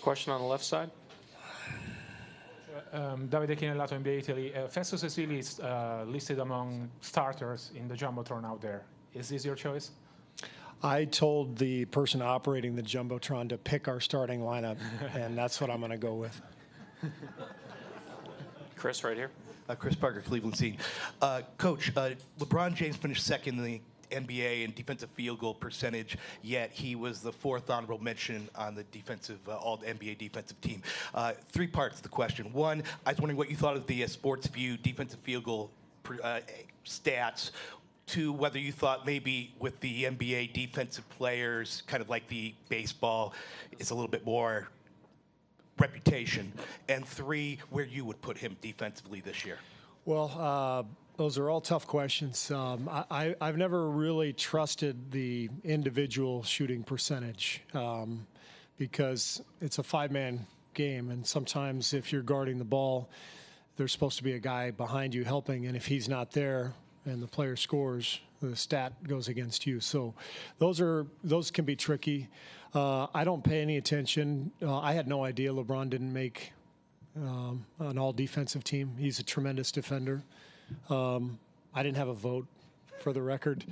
Question on the left side. Davide Chinellato, NBA Italy. Festus Ezeli is listed among starters in the Jumbotron out there. Is this your choice? I told the person operating the Jumbotron to pick our starting lineup, and that's what I'm going to go with. Chris, right here. Chris Parker, Cleveland Scene. Coach, LeBron James finished second in the NBA in defensive field goal percentage, yet he was the fourth honorable mention on the defensive, all NBA defensive team. 3 parts to the question. One, I was wondering what you thought of the Sports View defensive field goal stats. 2, whether you thought maybe with the NBA defensive players, kind of like the baseball, is a little bit more reputation. And 3, where you would put him defensively this year. Well, those are all tough questions. I've never really trusted the individual shooting percentage because it's a 5-man game, and sometimes if you're guarding the ball, there's supposed to be a guy behind you helping, and if he's not there and the player scores, the stat goes against you. So those can be tricky. I don't pay any attention. I had no idea LeBron didn't make an all-defensive team. He's a tremendous defender. I didn't have a vote, for the record.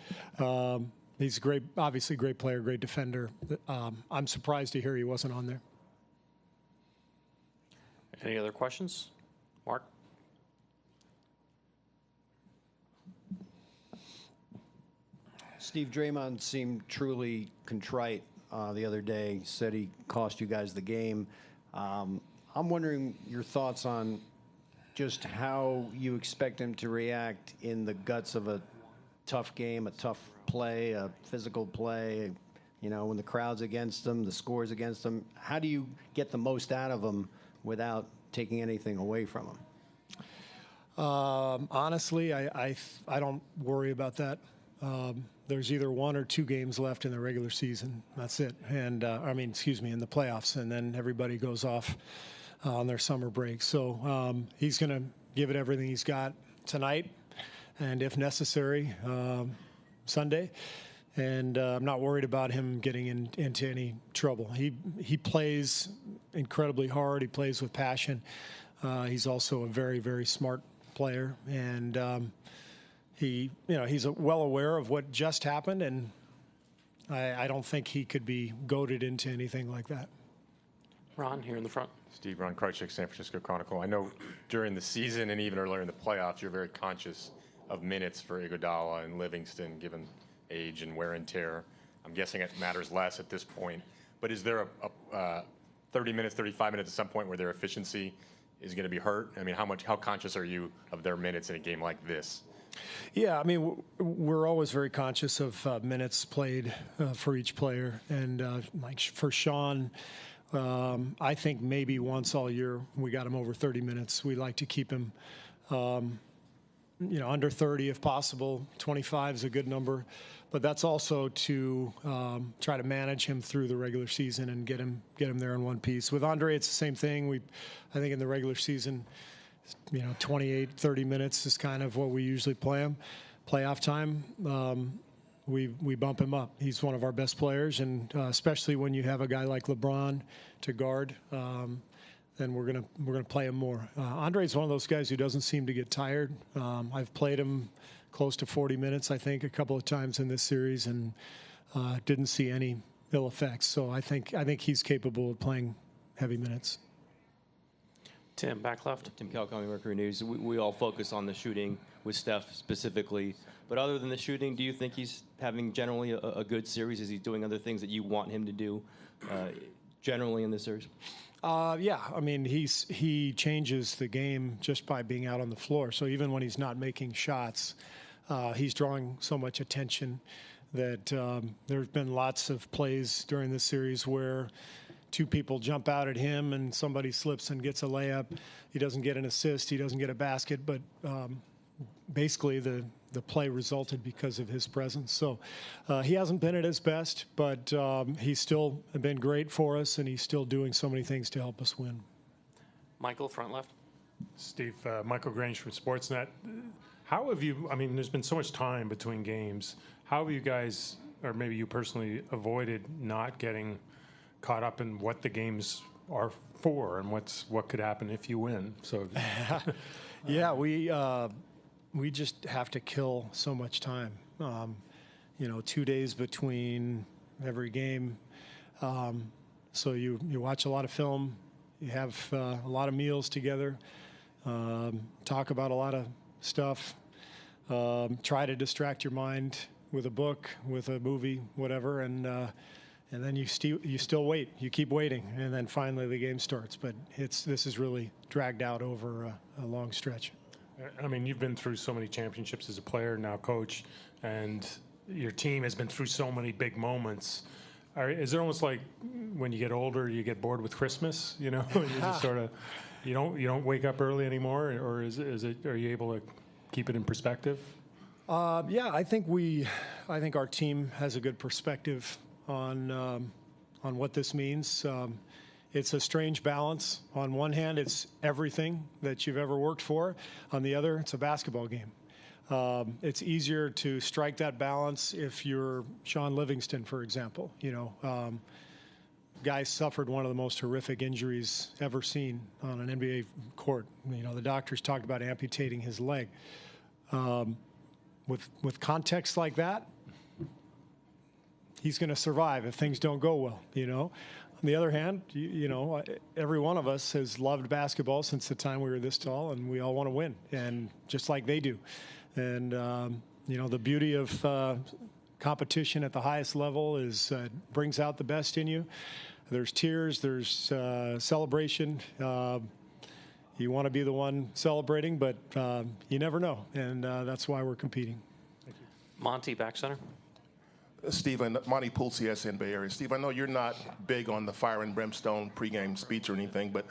He's a great, obviously great player, great defender. I'm surprised to hear he wasn't on there. Any other questions? Mark? Steve, Draymond seemed truly contrite the other day. Said he cost you guys the game. I'm wondering your thoughts on just how you expect him to react in the guts of a tough game, a tough play, a physical play, you know, when the crowd's against him, the score's against him. How do you get the most out of him without taking anything away from him? Honestly, I don't worry about that. There's either 1 or 2 games left in the regular season. That's it. And in the playoffs, and then everybody goes off on their summer break. So he's going to give it everything he's got tonight, and if necessary, Sunday. And I'm not worried about him getting into any trouble. He plays incredibly hard. He plays with passion. He's also a very, very smart player, and he's well aware of what just happened, and I don't think he could be goaded into anything like that. Ron, here in the front. Steve, Ron Krychek, San Francisco Chronicle. I know during the season and even earlier in the playoffs, you're very conscious of minutes for Iguodala and Livingston, given age and wear and tear. I'm guessing it matters less at this point. But is there a 30 minutes, 35 minutes at some point where their efficiency is going to be hurt? I mean, how conscious are you of their minutes in a game like this? Yeah, I mean, we're always very conscious of minutes played for each player. And like for Sean, I think maybe once all year we got him over 30 minutes. We like to keep him, under 30 if possible. 25 is a good number. But that's also to try to manage him through the regular season and get him there in one piece. With Andre, it's the same thing. I think in the regular season, 28, 30 minutes is kind of what we usually play him. Playoff time, we bump him up. He's one of our best players, and especially when you have a guy like LeBron to guard, then we're gonna play him more. Andre's one of those guys who doesn't seem to get tired. I've played him close to 40 minutes, I think, a couple of times in this series, and didn't see any ill effects. So I think he's capable of playing heavy minutes. Tim, back left. Tim Calcone, Mercury News. We all focus on the shooting with Steph specifically. But other than the shooting, do you think he's having generally a good series? Is he doing other things that you want him to do generally in this series? Yeah, I mean, he changes the game just by being out on the floor. So even when he's not making shots, he's drawing so much attention that there have been lots of plays during this series where 2 people jump out at him and somebody slips and gets a layup. He doesn't get an assist. He doesn't get a basket. But basically the play resulted because of his presence. So he hasn't been at his best, but he's still been great for us, and he's still doing so many things to help us win. Michael, front left. Steve, Michael Grange from Sportsnet. How have you, I mean, there's been so much time between games. How have you guys, or maybe you personally, avoided not getting caught up in what the game's are for, and what could happen if you win. So Yeah, we just have to kill so much time. 2 days between every game. So you watch a lot of film, you have a lot of meals together, talk about a lot of stuff, try to distract your mind with a book, with a movie, whatever, and then you still wait. You keep waiting, and then finally the game starts. But this is really dragged out over a long stretch. I mean, you've been through so many championships as a player, now coach, and your team has been through so many big moments. Is it almost like when you get older, you get bored with Christmas? You just sort of you don't wake up early anymore, or is it? Are you able to keep it in perspective? Yeah, I think our team has a good perspective on what this means. It's a strange balance. On one hand, it's everything that you've ever worked for. On the other, it's a basketball game. It's easier to strike that balance if you're Sean Livingston, for example. Guy suffered one of the most horrific injuries ever seen on an NBA court. The doctors talked about amputating his leg. With context like that, he's going to survive if things don't go well. On the other hand, every one of us has loved basketball since the time we were this tall, and we all want to win, and just like they do. And the beauty of competition at the highest level is brings out the best in you. There's tears, there's celebration. You want to be the one celebrating, but you never know, and that's why we're competing. Monty, back center. Steve, Monty Poole, CSN Bay Area. Steve, I know you're not big on the fire and brimstone pregame speech or anything, but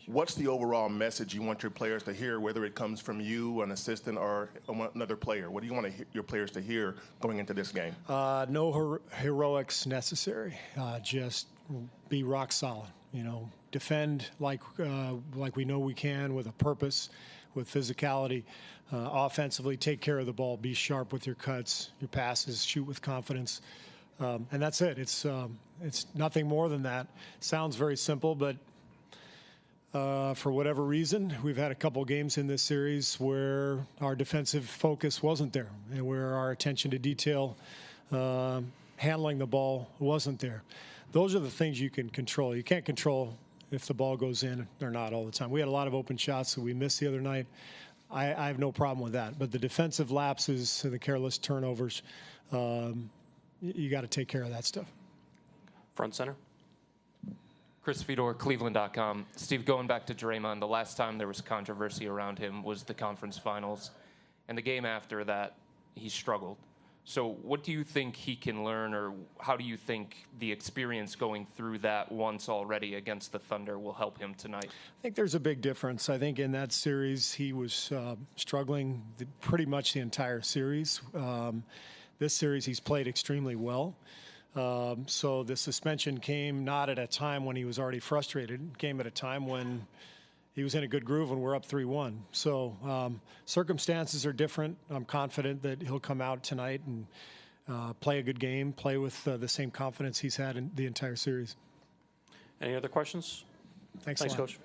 what's the overall message you want your players to hear, whether it comes from you, an assistant, or another player? What do you want your players to hear going into this game? No heroics necessary. Just be rock solid. Defend like we know we can, with a purpose, with physicality. Offensively, take care of the ball. Be sharp with your cuts, your passes. Shoot with confidence, and that's it. It's nothing more than that. Sounds very simple, but for whatever reason, we've had a couple games in this series where our defensive focus wasn't there, and where our attention to detail, handling the ball, wasn't there. Those are the things you can control. You can't control if the ball goes in or not all the time. We had a lot of open shots that we missed the other night. I have no problem with that. But the defensive lapses and the careless turnovers, you got to take care of that stuff. Front center. Chris Fedor, Cleveland.com. Steve, going back to Draymond, the last time there was controversy around him was the conference finals. And the game after that, he struggled. So what do you think he can learn, or how do you think the experience going through that once already against the Thunder will help him tonight? I think there's a big difference. I think in that series he was struggling pretty much the entire series. This series he's played extremely well. So the suspension came not at a time when he was already frustrated. It came at a time when he was in a good groove and we're up 3-1. So circumstances are different. I'm confident that he'll come out tonight and play a good game, play with the same confidence he's had in the entire series. Any other questions? Thanks Thanks, a lot. Coach.